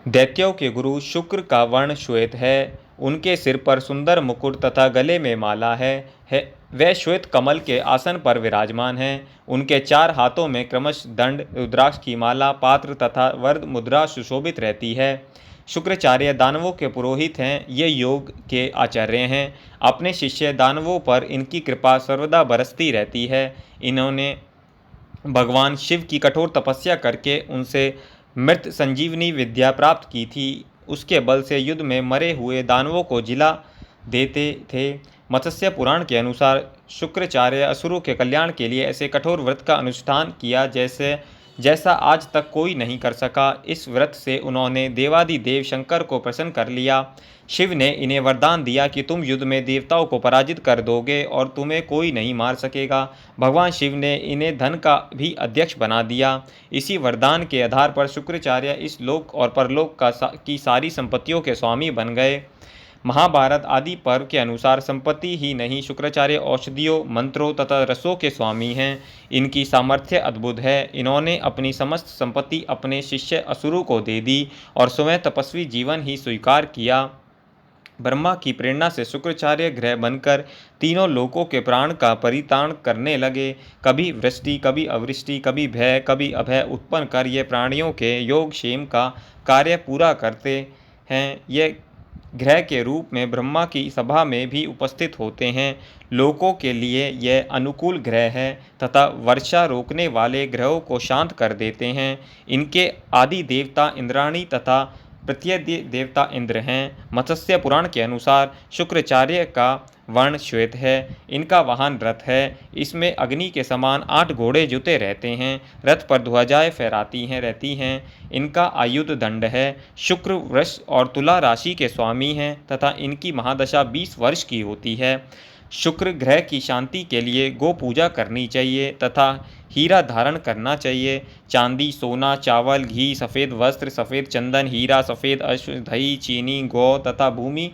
दैत्यों के गुरु शुक्र का वर्ण श्वेत है। उनके सिर पर सुंदर मुकुट तथा गले में माला है। वे श्वेत कमल के आसन पर विराजमान हैं। उनके 4 हाथों में क्रमशः दंड, रुद्राक्ष की माला, पात्र तथा वरद मुद्रा सुशोभित रहती है। शुक्राचार्य दानवों के पुरोहित हैं। ये योग के आचार्य हैं। अपने शिष्य दानवों पर इनकी कृपा सर्वदा बरसती रहती है। इन्होंने भगवान शिव की कठोर तपस्या करके उनसे मृत संजीवनी विद्या प्राप्त की थी। उसके बल से युद्ध में मरे हुए दानवों को जिला देते थे। मत्स्य पुराण के अनुसार शुक्राचार्य असुरों के कल्याण के लिए ऐसे कठोर व्रत का अनुष्ठान किया जैसा आज तक कोई नहीं कर सका। इस व्रत से उन्होंने देवादिदेव शंकर को प्रसन्न कर लिया। शिव ने इन्हें वरदान दिया कि तुम युद्ध में देवताओं को पराजित कर दोगे और तुम्हें कोई नहीं मार सकेगा। भगवान शिव ने इन्हें धन का भी अध्यक्ष बना दिया। इसी वरदान के आधार पर शुक्राचार्य इस लोक और परलोक की सारी संपत्तियों के स्वामी बन गए। महाभारत आदि पर्व के अनुसार संपत्ति ही नहीं, शुक्राचार्य औषधियों, मंत्रों तथा रसों के स्वामी हैं। इनकी सामर्थ्य अद्भुत है। इन्होंने अपनी समस्त संपत्ति अपने शिष्य असुरों को दे दी और स्वयं तपस्वी जीवन ही स्वीकार किया। ब्रह्मा की प्रेरणा से शुक्राचार्य ग्रह बनकर तीनों लोकों के प्राण का परित्राण करने लगे। कभी वृष्टि, कभी अवृष्टि, कभी भय, कभी अभय उत्पन्न कर ये प्राणियों के योगक्षेम का कार्य पूरा करते हैं। ये ग्रह के रूप में ब्रह्मा की सभा में भी उपस्थित होते हैं। लोकों के लिए यह अनुकूल ग्रह है तथा वर्षा रोकने वाले ग्रहों को शांत कर देते हैं। इनके आदि देवता इंद्राणी तथा प्रत्यय देवता इंद्र हैं। मत्स्य पुराण के अनुसार शुक्राचार्य का वर्ण श्वेत है। इनका वाहन रथ है। इसमें अग्नि के समान 8 घोड़े जुते रहते हैं। रथ पर ध्वजाएं रहती हैं। इनका आयुध दंड है। शुक्र वृष और तुला राशि के स्वामी हैं तथा इनकी महादशा 20 वर्ष की होती है। शुक्र ग्रह की शांति के लिए गो पूजा करनी चाहिए तथा हीरा धारण करना चाहिए। चांदी, सोना, चावल, घी, सफ़ेद वस्त्र, सफ़ेद चंदन, हीरा, सफ़ेद अश्व, दही, चीनी, गौ तथा भूमि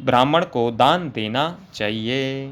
ब्राह्मण को दान देना चाहिए।